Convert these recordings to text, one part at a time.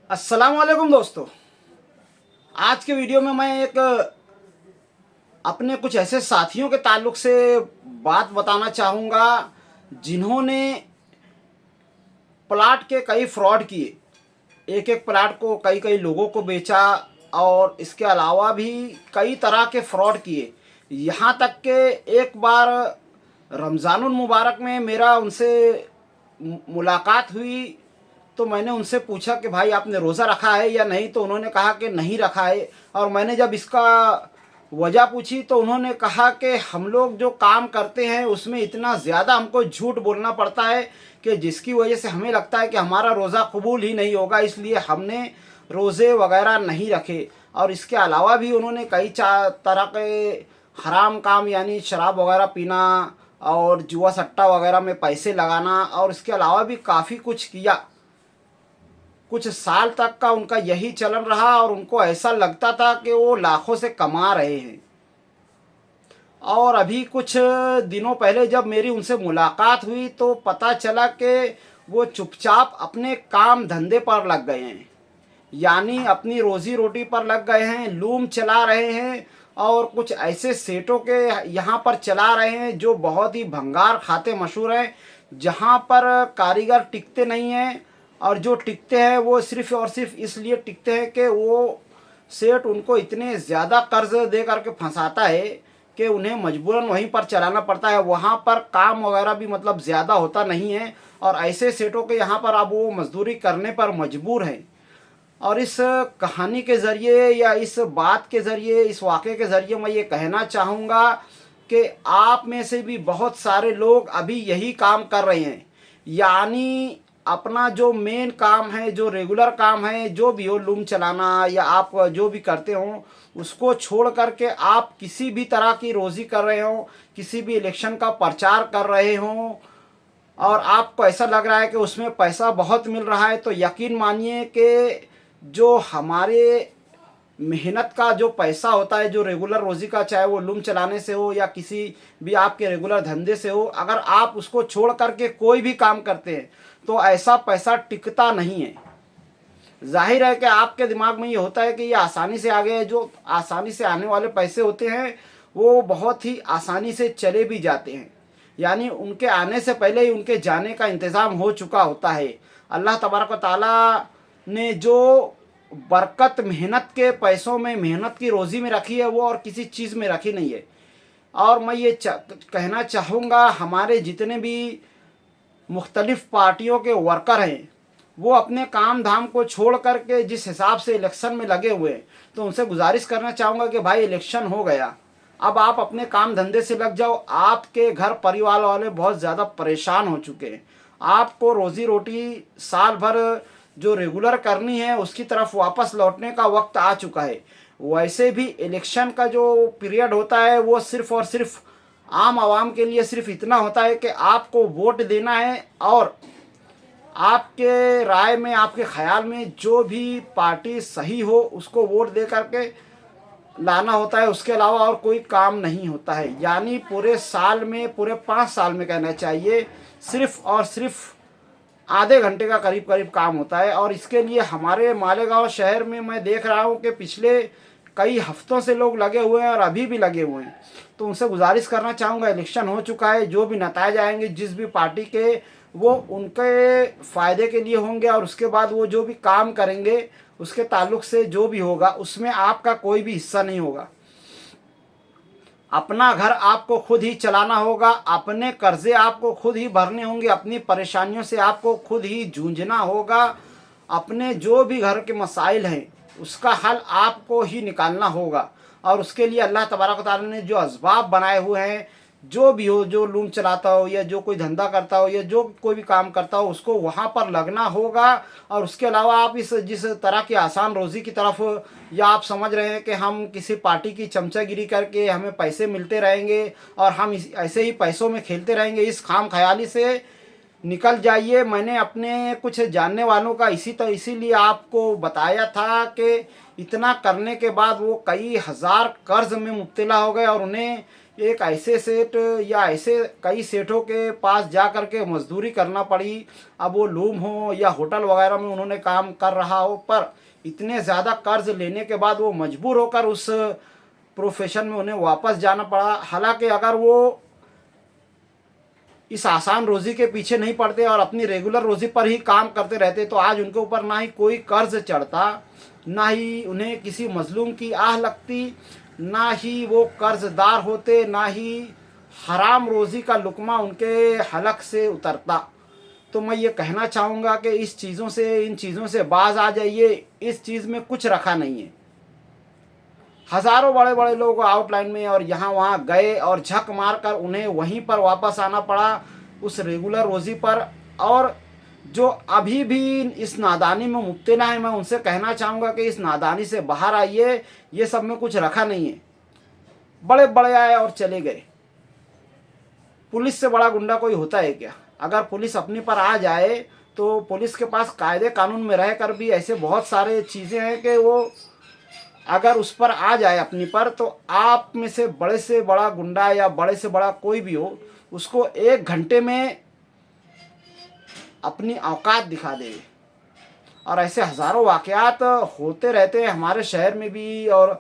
अस्सलाम वालेकुम दोस्तों। आज के वीडियो में मैं एक अपने कुछ ऐसे साथियों के ताल्लुक से बात बताना चाहूँगा जिन्होंने प्लाट के कई फ्रॉड किए। एक एक प्लाट को कई कई लोगों को बेचा और इसके अलावा भी कई तरह के फ्रॉड किए। यहाँ तक कि एक बार रमज़ानुल मुबारक में मेरा उनसे मुलाकात हुई तो मैंने उनसे पूछा कि भाई आपने रोज़ा रखा है या नहीं, तो उन्होंने कहा कि नहीं रखा है। और मैंने जब इसका वजह पूछी तो उन्होंने कहा कि हम लोग जो काम करते हैं उसमें इतना ज़्यादा हमको झूठ बोलना पड़ता है कि जिसकी वजह से हमें लगता है कि हमारा रोज़ा कबूल ही नहीं होगा, इसलिए हमने रोज़े वगैरह नहीं रखे। और इसके अलावा भी उन्होंने कई तरह के हराम काम यानी शराब वगैरह पीना और जुआ सट्टा वगैरह में पैसे लगाना और इसके अलावा भी काफ़ी कुछ किया। कुछ साल तक का उनका यही चलन रहा और उनको ऐसा लगता था कि वो लाखों से कमा रहे हैं। और अभी कुछ दिनों पहले जब मेरी उनसे मुलाकात हुई तो पता चला कि वो चुपचाप अपने काम धंधे पर लग गए हैं, यानी अपनी रोज़ी रोटी पर लग गए हैं, लूम चला रहे हैं और कुछ ऐसे सेठों के यहाँ पर चला रहे हैं जो बहुत ही भंगार खाते मशहूर हैं, जहाँ पर कारीगर टिकते नहीं हैं और जो टिकते हैं वो सिर्फ़ और सिर्फ इसलिए टिकते हैं कि वो सेठ उनको इतने ज़्यादा कर्ज दे करके फंसाता है कि उन्हें मजबूरन वहीं पर चलाना पड़ता है। वहाँ पर काम वगैरह भी मतलब ज़्यादा होता नहीं है और ऐसे सेठों के यहाँ पर अब वो मजदूरी करने पर मजबूर हैं। और इस कहानी के ज़रिए या इस बात के ज़रिए, इस वाक़े के ज़रिए मैं ये कहना चाहूँगा कि आप में से भी बहुत सारे लोग अभी यही काम कर रहे हैं, यानी अपना जो मेन काम है, जो रेगुलर काम है, जो भी हो लूम चलाना या आप जो भी करते हो उसको छोड़ करके आप किसी भी तरह की रोज़ी कर रहे हो, किसी भी इलेक्शन का प्रचार कर रहे हो और आपको ऐसा लग रहा है कि उसमें पैसा बहुत मिल रहा है, तो यकीन मानिए कि जो हमारे मेहनत का जो पैसा होता है, जो रेगुलर रोज़ी का, चाहे वो लूम चलाने से हो या किसी भी आपके रेगुलर धंधे से हो, अगर आप उसको छोड़ करके कोई भी काम करते हैं तो ऐसा पैसा टिकता नहीं है। जाहिर है कि आपके दिमाग में ये होता है कि ये आसानी से आ गए। जो आसानी से आने वाले पैसे होते हैं वो बहुत ही आसानी से चले भी जाते हैं, यानी उनके आने से पहले ही उनके जाने का इंतज़ाम हो चुका होता है। अल्लाह तबारक व तआला ने जो बरकत मेहनत के पैसों में, मेहनत की रोज़ी में रखी है वो और किसी चीज़ में रखी नहीं है। और मैं ये कहना चाहूँगा हमारे जितने भी मुख्तलिफ़ पार्टियों के वर्कर हैं वो अपने काम धाम को छोड़ करके जिस हिसाब से इलेक्शन में लगे हुए हैं, तो उनसे गुजारिश करना चाहूँगा कि भाई इलेक्शन हो गया, अब आप अपने काम धंधे से लग जाओ। आपके घर परिवार वाले बहुत ज़्यादा परेशान हो चुके हैं। आपको रोज़ी रोटी साल भर जो रेगुलर करनी है उसकी तरफ वापस लौटने का वक्त आ चुका है। वैसे भी इलेक्शन का जो पीरियड होता है वो सिर्फ़ और सिर्फ आम आवाम के लिए सिर्फ इतना होता है कि आपको वोट देना है और आपके राय में, आपके ख्याल में जो भी पार्टी सही हो उसको वोट दे करके लाना होता है। उसके अलावा और कोई काम नहीं होता है। यानी पूरे साल में, पूरे 5 साल में कहना चाहिए, सिर्फ़ और सिर्फ आधे घंटे का करीब करीब काम होता है। और इसके लिए हमारे मालेगांव शहर में मैं देख रहा हूँ कि पिछले कई हफ्तों से लोग लगे हुए हैं और अभी भी लगे हुए हैं। तो उनसे गुजारिश करना चाहूँगा, इलेक्शन हो चुका है, जो भी नतीजे आएंगे जिस भी पार्टी के, वो उनके फ़ायदे के लिए होंगे और उसके बाद वो जो भी काम करेंगे उसके ताल्लुक से जो भी होगा उसमें आपका कोई भी हिस्सा नहीं होगा। अपना घर आपको खुद ही चलाना होगा, अपने कर्जे आपको खुद ही भरने होंगे, अपनी परेशानियों से आपको खुद ही जूझना होगा। अपने जो भी घर के मसाइल हैं उसका हल आपको ही निकालना होगा। और उसके लिए अल्लाह तबारक व तआला ने जो असबाब बनाए हुए हैं, जो भी हो, जो लूम चलाता हो या जो कोई धंधा करता हो या जो कोई भी काम करता हो, उसको वहाँ पर लगना होगा। और उसके अलावा आप इस जिस तरह की आसान रोज़ी की तरफ, या आप समझ रहे हैं कि हम किसी पार्टी की चमचागिरी करके हमें पैसे मिलते रहेंगे और हम ऐसे ही पैसों में खेलते रहेंगे, इस खाम ख्याली से निकल जाइए। मैंने अपने कुछ जानने वालों का इसीलिए आपको बताया था कि इतना करने के बाद वो कई हज़ार कर्ज में मुब्तला हो गए और उन्हें एक ऐसे सेठ या ऐसे कई सेठों के पास जा कर के मजदूरी करना पड़ी। अब वो लूम हो या होटल वगैरह में उन्होंने काम कर रहा हो, पर इतने ज़्यादा कर्ज लेने के बाद वो मजबूर होकर उस प्रोफेशन में उन्हें वापस जाना पड़ा। हालांकि अगर वो इस आसान रोज़ी के पीछे नहीं पड़ते और अपनी रेगुलर रोज़ी पर ही काम करते रहते तो आज उनके ऊपर ना ही कोई कर्ज चढ़ता, ना ही उन्हें किसी मजलूम की आह लगती, ना ही वो कर्जदार होते, ना ही हराम रोज़ी का लुकमा उनके हलक से उतरता। तो मैं ये कहना चाहूँगा कि इन चीज़ों से बाज आ जाइए। इस चीज़ में कुछ रखा नहीं है। हज़ारों बड़े बड़े लोग आउटलाइन में और यहाँ वहाँ गए और झक मार कर उन्हें वहीं पर वापस आना पड़ा उस रेगुलर रोज़ी पर। और जो अभी भी इस नादानी में मुब्तला है, मैं उनसे कहना चाहूँगा कि इस नादानी से बाहर आइए। ये सब में कुछ रखा नहीं है। बड़े बड़े आए और चले गए। पुलिस से बड़ा गुंडा कोई होता है क्या? अगर पुलिस अपने पर आ जाए तो पुलिस के पास कायदे कानून में रह कर भी ऐसे बहुत सारे चीज़ें हैं कि वो अगर उस पर आ जाए अपनी पर, तो आप में से बड़ा गुंडा या बड़े से बड़ा कोई भी हो, उसको 1 घंटे में अपनी औकात दिखा देगी। और ऐसे हज़ारों वाक़यात होते रहते हैं हमारे शहर में भी और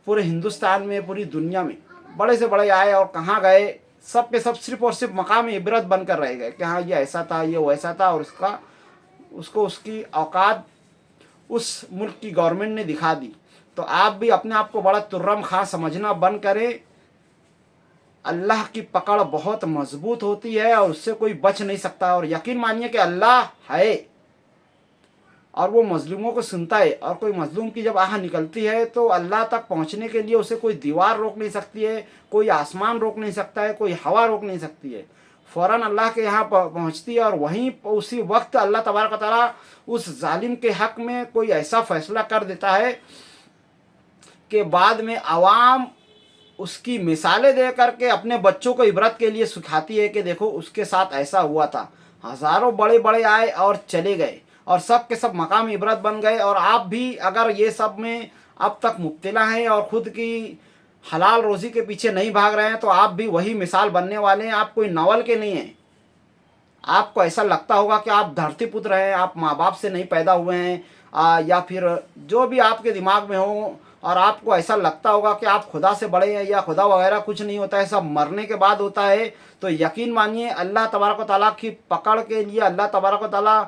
पूरे हिंदुस्तान में, पूरी दुनिया में। बड़े से बड़े आए और कहाँ गए, सब के सब सिर्फ़ और सिर्फ मकाम इबरत बनकर रह गए कि हाँ ये ऐसा था, ये वैसा था, और उसकी औकात उस मुल्क की गवर्नमेंट ने दिखा दी। तो आप भी अपने आप को बड़ा तुर्रम खां समझना बंद करें। अल्लाह की पकड़ बहुत मजबूत होती है और उससे कोई बच नहीं सकता। और यकीन मानिए कि अल्लाह है और वो मजलूमों को सुनता है। और कोई मजलूम की जब आह निकलती है तो अल्लाह तक पहुंचने के लिए उसे कोई दीवार रोक नहीं सकती है, कोई आसमान रोक नहीं सकता है, कोई हवा रोक नहीं सकती है। फ़ौरन अल्लाह के यहाँ पहुँचती है और वहीं उसी वक्त अल्लाह तबारक व तआला उस जालिम के हक़ में कोई ऐसा फ़ैसला कर देता है कि बाद में आवाम उसकी मिसालें दे करके अपने बच्चों को इबरत के लिए सिखाती है कि देखो उसके साथ ऐसा हुआ था। हज़ारों बड़े बड़े आए और चले गए और सब के सब मकाम इबरत बन गए। और आप भी अगर ये सब में अब तक मुब्तला हैं और ख़ुद की हलाल रोज़ी के पीछे नहीं भाग रहे हैं तो आप भी वही मिसाल बनने वाले हैं। आप कोई नवल के नहीं हैं। आपको ऐसा लगता होगा कि आप धरती पुत्र हैं, आप माँ बाप से नहीं पैदा हुए हैं, या फिर जो भी आपके दिमाग में हो, और आपको ऐसा लगता होगा कि आप खुदा से बड़े हैं या खुदा वगैरह कुछ नहीं होता है, सब मरने के बाद होता है। तो यकीन मानिए अल्लाह तबारक व तआला की पकड़ के लिए अल्लाह तबारक व तआला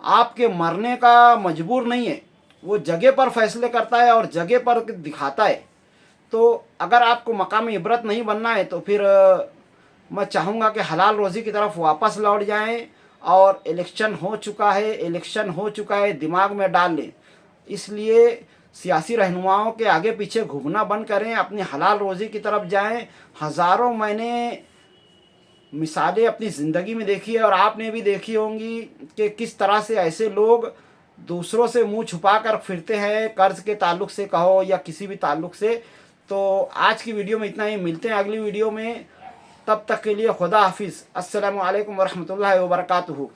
आपके मरने का मजबूर नहीं है। वो जगह पर फैसले करता है और जगह पर दिखाता है। तो अगर आपको मकाम इबरत नहीं बनना है तो फिर मैं चाहूँगा कि हलाल रोज़ी की तरफ वापस लौट जाएं। और इलेक्शन हो चुका है, दिमाग में डाल लें। इसलिए सियासी रहनुमाओं के आगे पीछे घूमना बंद करें, अपनी हलाल रोज़ी की तरफ जाएं। हज़ारों मैंने मिसालें अपनी ज़िंदगी में देखी है और आपने भी देखी होंगी कि किस तरह से ऐसे लोग दूसरों से मुंह छुपा कर फिरते हैं, कर्ज़ के ताल्लुक़ से कहो या किसी भी ताल्लुक़ से। तो आज की वीडियो में इतना ही, मिलते हैं अगली वीडियो में। तब तक के लिए खुदा हाफिज़। अस्सलामु अलैकुम वरहमतुल्लाहि वबरकातुहू।